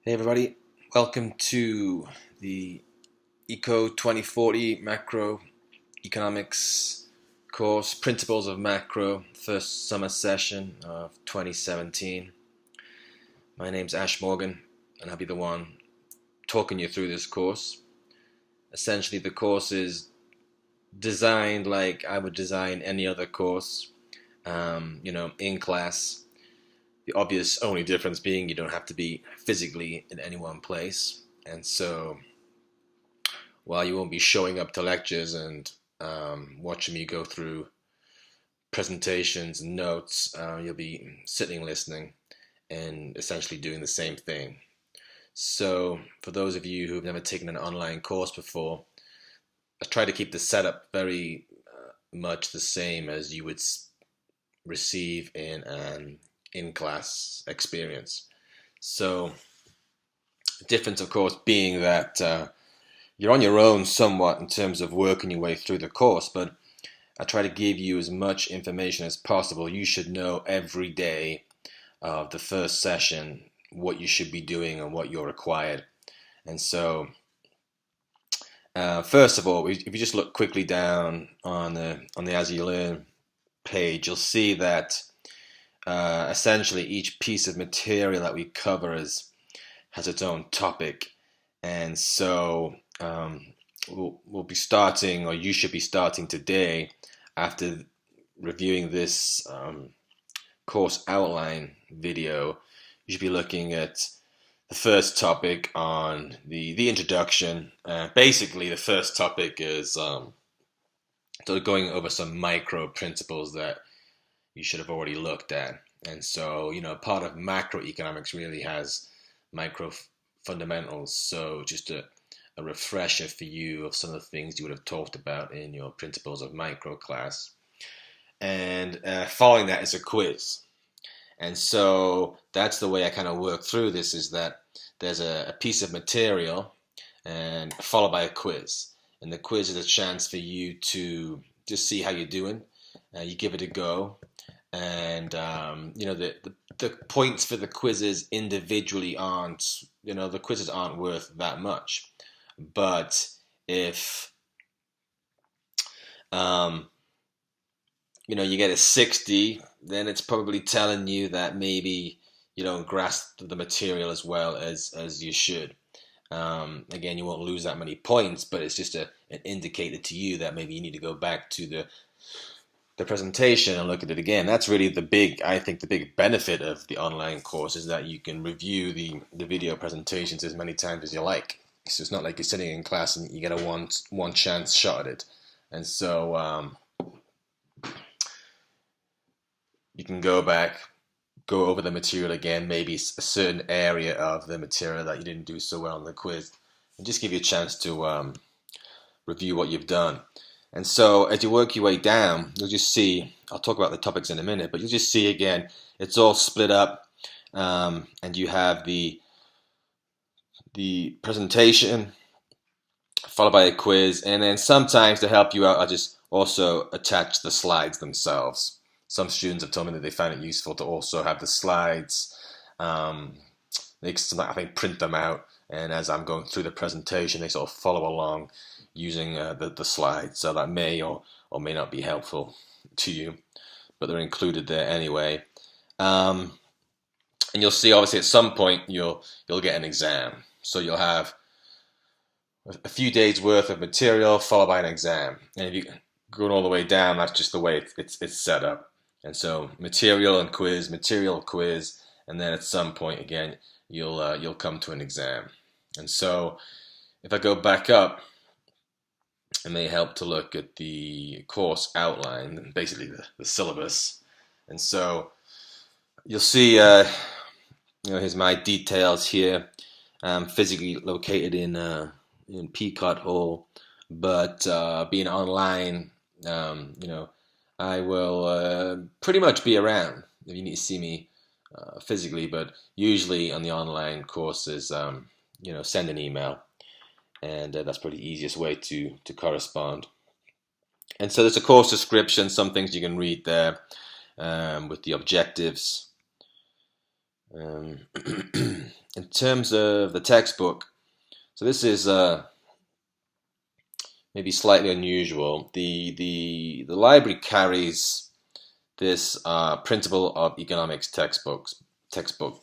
Hey everybody, welcome to the Eco 2040 Macroeconomics course, Principles of Macro, first summer session of 2017. My name's Ash Morgan, and I'll be the one talking you through this course. Essentially, the course is designed like I would design any other course, in class. The obvious only difference being you don't have to be physically in any one place. And so while you won't be showing up to lectures and watching me go through presentations and notes, you'll be sitting listening and essentially doing the same thing. So for those of you who've never taken an online course before, I try to keep the setup very much the same as you would receive in an in-class experience. So the difference, of course, being that you're on your own somewhat in terms of working your way through the course, but I try to give you as much information as possible. You should know every day of the first session what you should be doing and what you're required. And so first of all, if you just look quickly down on the As You Learn page, you'll see that essentially each piece of material that we cover has its own topic. And so we'll be starting, or you should be starting today, after reviewing this course outline video. You should be looking at the first topic on the introduction. Basically, the first topic is sort of going over some micro principles that you should have already looked at. And so, part of macroeconomics really has micro fundamentals. So just a refresher for you of some of the things you would have talked about in your Principles of Micro class. And following that is a quiz. And so that's the way I kind of work through this, is that there's a piece of material and followed by a quiz. And the quiz is a chance for you to just see how you're doing. You give it a go. And, the points for the quizzes individually aren't, the quizzes aren't worth that much. But if, you get a 60, then it's probably telling you that maybe you don't grasp the material as well as you should. Again, you won't lose that many points, but it's just an indicator to you that maybe you need to go back to the presentation and look at it again. That's really the big benefit of the online course, is that you can review the video presentations as many times as you like. So it's not like you're sitting in class and you get a one chance shot at it. And so you can go back, go over the material again, maybe a certain area of the material that you didn't do so well in the quiz, and just give you a chance to review what you've done. And so as you work your way down, you'll just see, I'll talk about the topics in a minute, but you'll just see again, it's all split up, and you have the presentation followed by a quiz, and then sometimes to help you out, I'll just also attach the slides themselves. Some students have told me that they find it useful to also have the slides. They print them out, and as I'm going through the presentation, they sort of follow along using the slides. So that may or may not be helpful to you, but they're included there anyway. And you'll see, obviously, at some point you'll get an exam. So you'll have a few days worth of material followed by an exam. And if you go all the way down, that's just the way it's set up. And so material and quiz, and then at some point again you'll come to an exam. And so if I go back up, it may help to look at the course outline, basically the syllabus. And so you'll see, here's my details here. I'm physically located in Peacock Hall, but being online, I will pretty much be around if you need to see me physically. But usually on the online courses, send an email. And that's probably the easiest way to correspond. And so there's a course description, some things you can read there with the objectives. in terms of the textbook, so this is maybe slightly unusual. The library carries this Principle of Economics textbook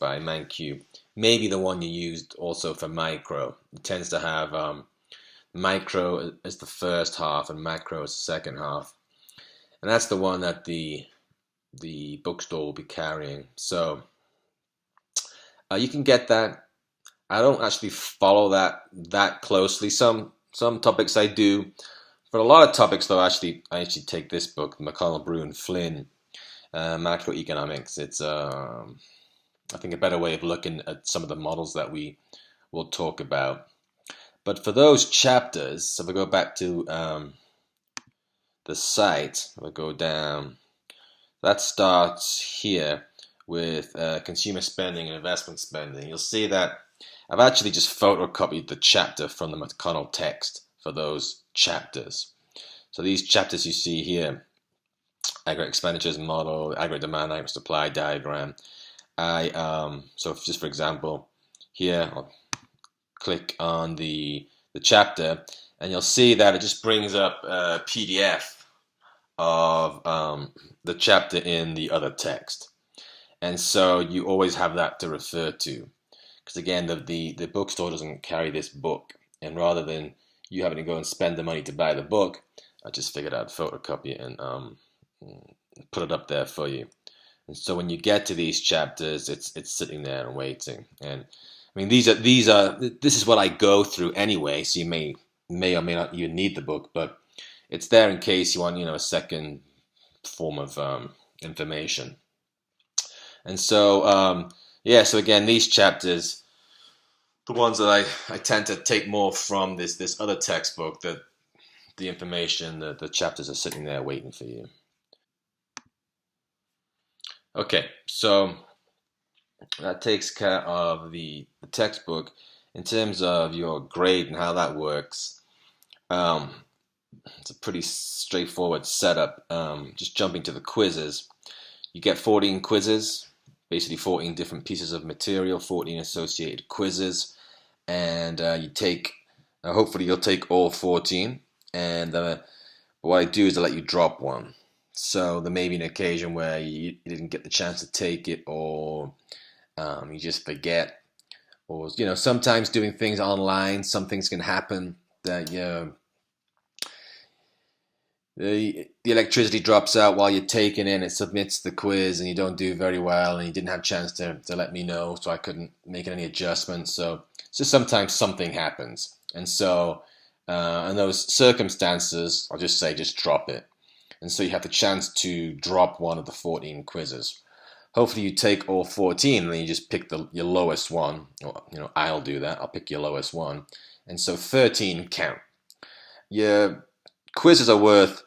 by Mankiw. Maybe the one you used also for micro. It tends to have micro as the first half and macro as the second half, and that's the one that the bookstore will be carrying. So you can get that. I don't actually follow that closely. Some topics I do, but a lot of topics though I actually take this book, McConnell, Brew and Flynn, Macroeconomics. It's I think a better way of looking at some of the models that we will talk about. But for those chapters, so if I go back to the site, if I go down, that starts here with consumer spending and investment spending. You'll see that I've actually just photocopied the chapter from the McConnell text for those chapters. So these chapters you see here, aggregate expenditures model, aggregate demand, aggregate supply diagram. So just for example, here I'll click on the chapter, and you'll see that it just brings up a PDF of the chapter in the other text, and so you always have that to refer to, because again, the bookstore doesn't carry this book, and rather than you having to go and spend the money to buy the book, I just figured I'd photocopy it and put it up there for you. And so when you get to these chapters, it's sitting there and waiting. And I mean, this is what I go through anyway. So you may or may not even need the book, but it's there in case you want, a second form of information. And so so again, these chapters, the ones that I tend to take more from this other textbook, that the information, the chapters are sitting there waiting for you. Okay, so that takes care of the textbook. In terms of your grade and how that works, it's a pretty straightforward setup. Just jumping to the quizzes, you get 14 quizzes, basically 14 different pieces of material, 14 associated quizzes, and you take, hopefully you'll take all 14, and what I do is I let you drop one. So there may be an occasion where you didn't get the chance to take it, or you just forget, or sometimes doing things online, some things can happen that the electricity drops out while you're taking it, it submits the quiz, and you don't do very well, and you didn't have a chance to let me know, so I couldn't make any adjustments. So sometimes something happens, and so in those circumstances, I'll just say just drop it. And so you have the chance to drop one of the 14 quizzes. Hopefully you take all 14, and then you just pick your lowest one. Or, I'll do that. I'll pick your lowest one. And so 13 count. Your quizzes are worth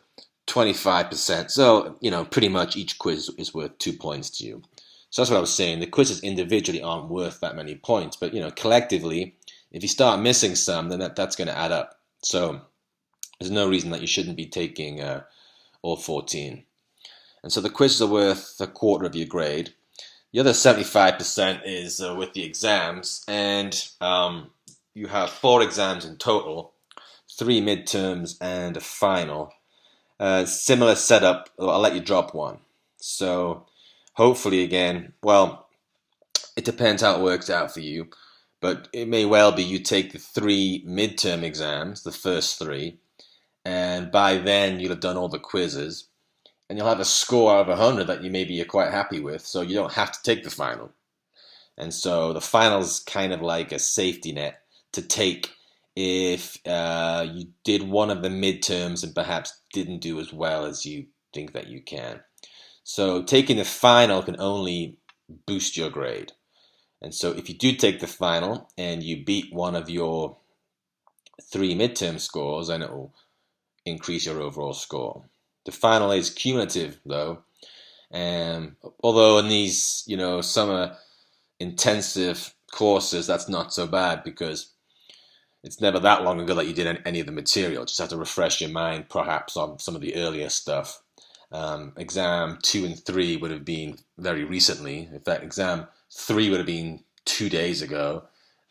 25%. So, pretty much each quiz is worth 2 points to you. So that's what I was saying. The quizzes individually aren't worth that many points. But, collectively, if you start missing some, then that's going to add up. So there's no reason that you shouldn't be taking all 14. And so the quizzes are worth a quarter of your grade. The other 75% is with the exams, and you have 4 exams in total, 3 midterms and a final. Similar setup, I'll let you drop one. So hopefully again, well, it depends how it works out for you, but it may well be you take the 3 midterm exams, the first 3, and by then you'll have done all the quizzes, and you'll have a score out of 100 that you're quite happy with, so you don't have to take the final. And so the final is kind of like a safety net to take if you did one of the midterms and perhaps didn't do as well as you think that you can. So taking the final can only boost your grade. And so if you do take the final and you beat one of your 3 midterm scores, then it will increase your overall score. The final is cumulative, though, and although in these summer intensive courses, that's not so bad, because it's never that long ago that you did any of the material. Just have to refresh your mind, perhaps, on some of the earlier stuff. Exam 2 and 3 would have been very recently. In fact, exam 3 would have been 2 days ago,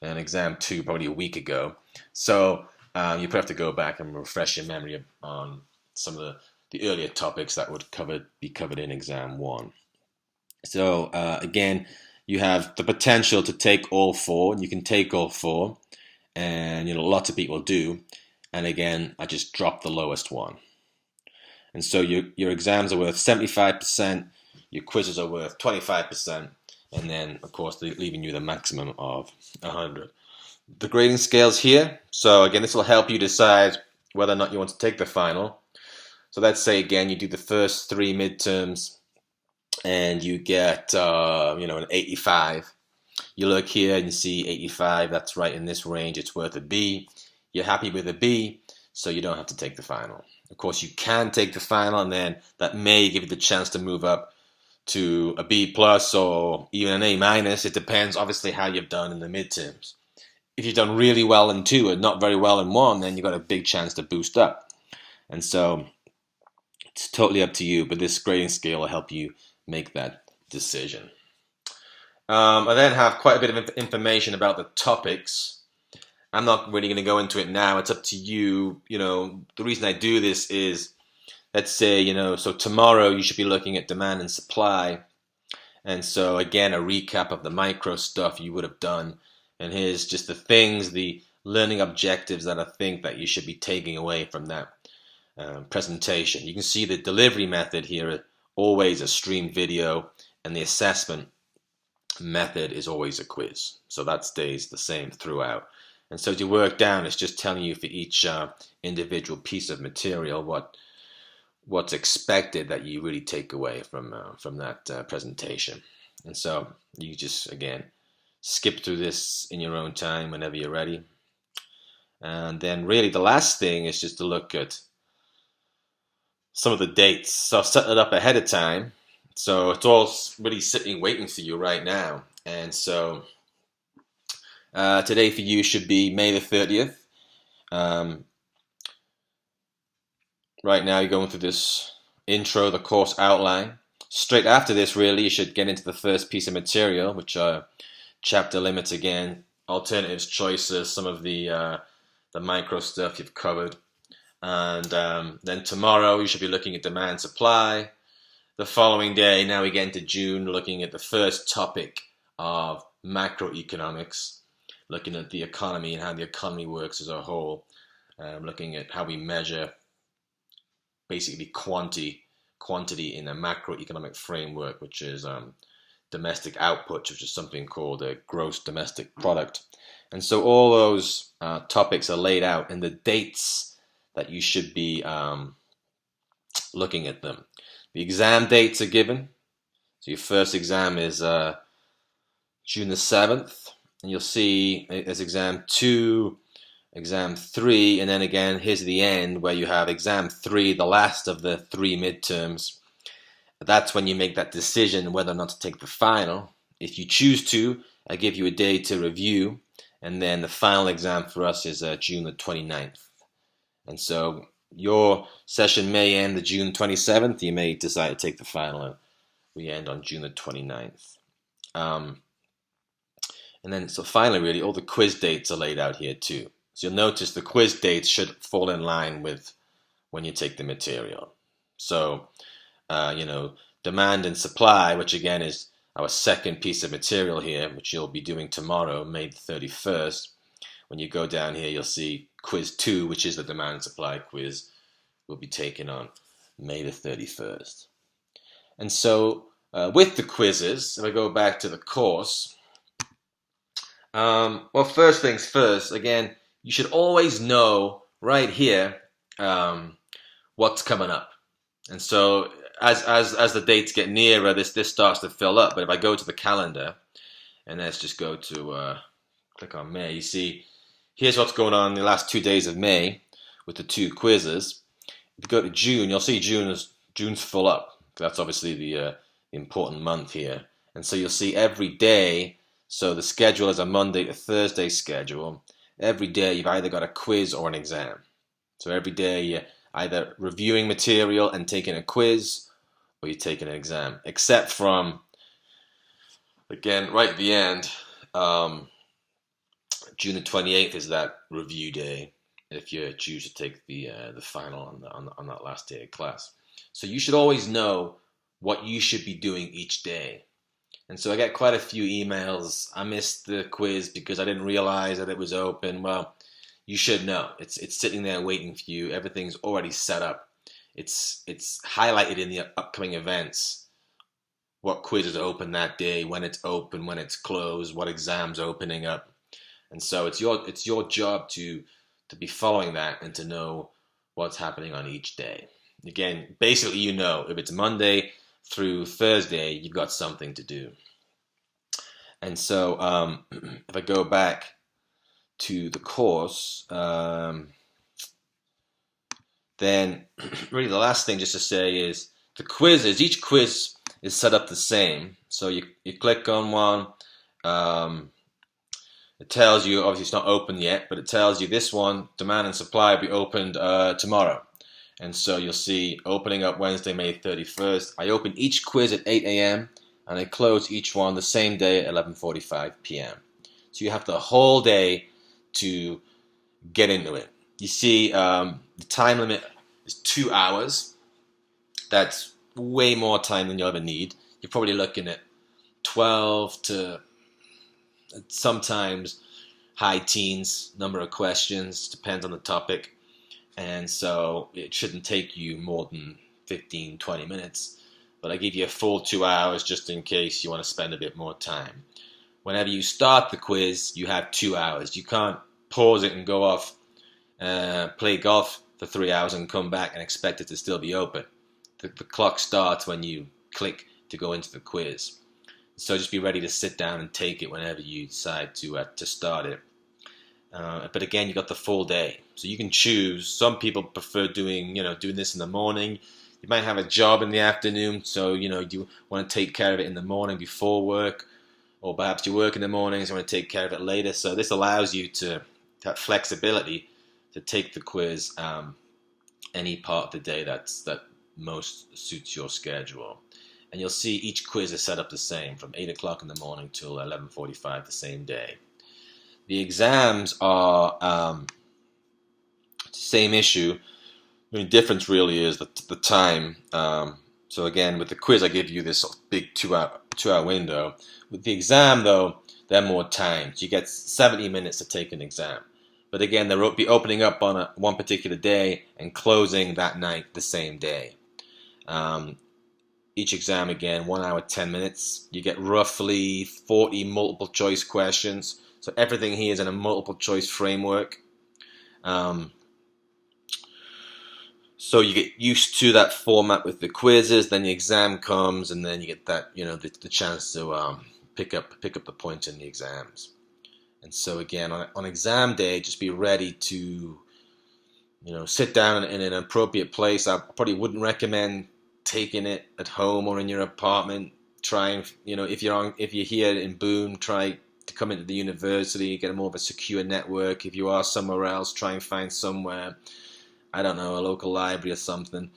and exam 2 probably a week ago. So you probably have to go back and refresh your memory on some of the earlier topics that would be covered in exam 1. So again, you have the potential to take all 4, and you can take all 4, and lots of people do. And again, I just dropped the lowest one. And so your exams are worth 75%, your quizzes are worth 25%, and then, of course, leaving you the maximum of 100. The grading scales here. So again, this will help you decide whether or not you want to take the final. So let's say, again, you do the first 3 midterms, and you get, an 85. You look here and you see 85, that's right in this range, it's worth a B. You're happy with a B, so you don't have to take the final. Of course, you can take the final, and then that may give you the chance to move up to a B plus or even an A minus. It depends, obviously, how you've done in the midterms. If you've done really well in 2 and not very well in 1, then you've got a big chance to boost up. And so it's totally up to you, but this grading scale will help you make that decision. I then have quite a bit of information about the topics. I'm not really going to go into it now. It's up to you. The reason I do this is, let's say, so tomorrow you should be looking at demand and supply. And so, again, a recap of the micro stuff you would have done. And here's just the things, the learning objectives that I think that you should be taking away from that presentation. You can see the delivery method here, always a streamed video, and the assessment method is always a quiz. So that stays the same throughout. And so as you work down, it's just telling you for each individual piece of material what's expected that you really take away from that presentation. And so you just, again, skip through this in your own time whenever you're ready. And then really the last thing is just to look at some of the dates. So I've set it up ahead of time. So it's all really sitting waiting for you right now. And so today for you should be May the 30th. Right now you're going through this intro, the course outline. Straight after this, really, you should get into the first piece of material, which are chapter limits again, alternatives, choices, some of the micro stuff you've covered. And then tomorrow you should be looking at demand supply. The following day, now we get into June, looking at the first topic of macroeconomics, looking at the economy and how the economy works as a whole, looking at how we measure basically quantity in a macroeconomic framework, which is domestic output, which is something called a gross domestic product. And so all those topics are laid out in the dates that you should be looking at them. The exam dates are given. So your first exam is June the 7th. And you'll see as exam 2, exam 3, and then again, here's the end where you have exam 3, the last of the 3 midterms. That's when you make that decision whether or not to take the final. If you choose to, I give you a day to review, and then the final exam for us is June the 29th. And so your session may end the June 27th. You may decide to take the final, and we end on June the 29th. And then, so finally, really, all the quiz dates are laid out here too. So you'll notice the quiz dates should fall in line with when you take the material. So, demand and supply, which again is our second piece of material here, which you'll be doing tomorrow, May the 31st. When you go down here, you'll see quiz 2, which is the demand and supply quiz, will be taken on May the 31st. And so with the quizzes, if I go back to the course, well, first things first, again, you should always know right here what's coming up. And so as the dates get nearer, this starts to fill up. But if I go to the calendar, and let's just go to click on May, you see here's what's going on in the last 2 days of May with the 2 quizzes. If you go to June, you'll see June's full up. That's obviously the important month here. And so you'll see every day, so the schedule is a Monday to Thursday schedule. Every day you've either got a quiz or an exam. So every day you're either reviewing material and taking a quiz, or you're taking an exam. Except from, again, right at the end, Um, June the 28th is that review day if you choose to take the final on that last day of class. So you should always know what you should be doing each day. And so I get quite a few emails. I missed the quiz because I didn't realize that it was open. Well, you should know. It's sitting there waiting for you. Everything's already set up. It's highlighted in the upcoming events what quizzes are open that day, when it's open, when it's closed, what exams are opening up. And so it's your job to be following that and to know what's happening on each day. Again, basically, you know, if it's Monday through Thursday, you've got something to do. And so if I go back to the course, then really the last thing just to say is the quizzes, each quiz is set up the same. So you click on one, it tells you, obviously it's not open yet, but it tells you this one, demand and supply, will be opened tomorrow. And so you'll see opening up Wednesday, May 31st. I open each quiz at 8 a.m. and I close each one the same day at 11:45 p.m. So you have the whole day to get into it. You see, the time limit is 2 hours. That's way more time than you'll ever need. You're probably looking at 12 to sometimes high teens number of questions, depends on the topic. And so it shouldn't take you more than 15, 20 minutes. But I give you a full 2 hours just in case you want to spend a bit more time. Whenever you start the quiz, you have 2 hours. You can't pause it and go off, play golf for 3 hours and come back and expect it to still be open. The clock starts when you click to go into the quiz. So just be ready to sit down and take it whenever you decide to start it. But again, you got the full day, so you can choose. Some people prefer doing this in the morning. You might have a job in the afternoon, so you want to take care of it in the morning before work, or perhaps you work in the mornings and want to take care of it later. So this allows you to have flexibility to take the quiz any part of the day that most suits your schedule. And you'll see each quiz is set up the same from 8 o'clock in the morning till 11:45 the same day. The exams are same issue. The only difference really is the time. So again, with the quiz, I give you this sort of big 2-hour window. With the exam, though, there are more times. You get 70 minutes to take an exam. But again, they'll be opening up on one particular day and closing that night the same day. Each exam, again, 1 hour, 10 minutes. You get roughly 40 multiple choice questions. So everything here is in a multiple choice framework. So you get used to that format with the quizzes, then the exam comes, and then you get that, the chance to pick up the points in the exams. And so again, on exam day, just be ready to, sit down in an appropriate place. I probably wouldn't recommend taking it at home or in your apartment. Try and, if you're here in Boone, try to come into the university, get a more of a secure network. If you are somewhere else, try and find somewhere, I don't know, a local library or something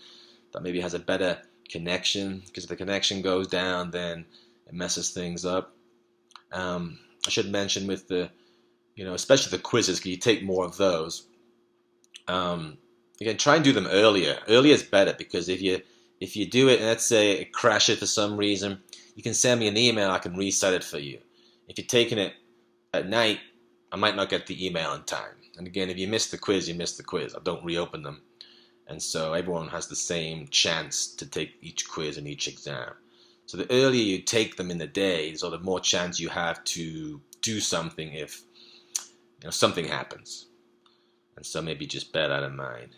that maybe has a better connection, because if the connection goes down, then it messes things up. I should mention with the, especially the quizzes, because you take more of those. Again, try and do them earlier. Earlier is better, because if you do it and let's say it crashes for some reason, you can send me an email, I can reset it for you. If you're taking it at night, I might not get the email in time. And again, if you miss the quiz, you miss the quiz. I don't reopen them. And so everyone has the same chance to take each quiz and each exam. So the earlier you take them in the day, so the more chance you have to do something if something happens. And so maybe just bear that in mind.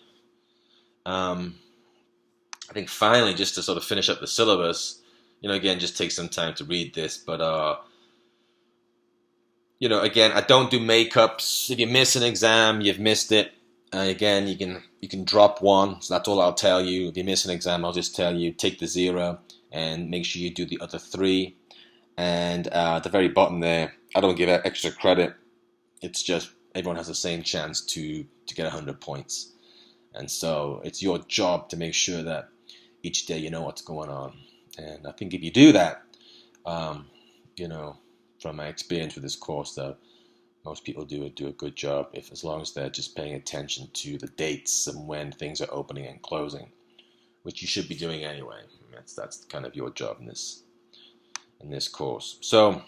I think finally, just to sort of finish up the syllabus, again, just take some time to read this, but again, I don't do makeups. If you miss an exam, you've missed it. Again, you can drop one, so that's all I'll tell you. If you miss an exam, I'll just tell you, take the 0 and make sure you do the other 3. And at the very bottom there, I don't give it extra credit. It's just everyone has the same chance to get 100 points. And so it's your job to make sure that each day you know what's going on. And I think if you do that, from my experience with this course, though, most people do a good job as long as they're just paying attention to the dates and when things are opening and closing, which you should be doing anyway. That's kind of your job in this course. So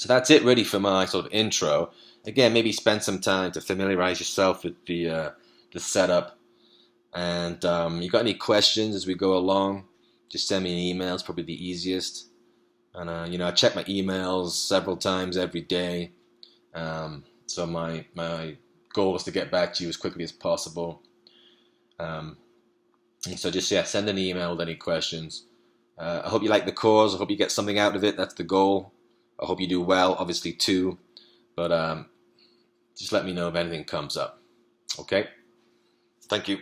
that's it really for my sort of intro. Again, maybe spend some time to familiarize yourself with the setup. And you got any questions as we go along, just send me an email. It's probably the easiest. And I check my emails several times every day. So my goal is to get back to you as quickly as possible. And so just send an email with any questions. I hope you like the course. I hope you get something out of it. That's the goal. I hope you do well, obviously too. But just let me know if anything comes up. Okay? Thank you.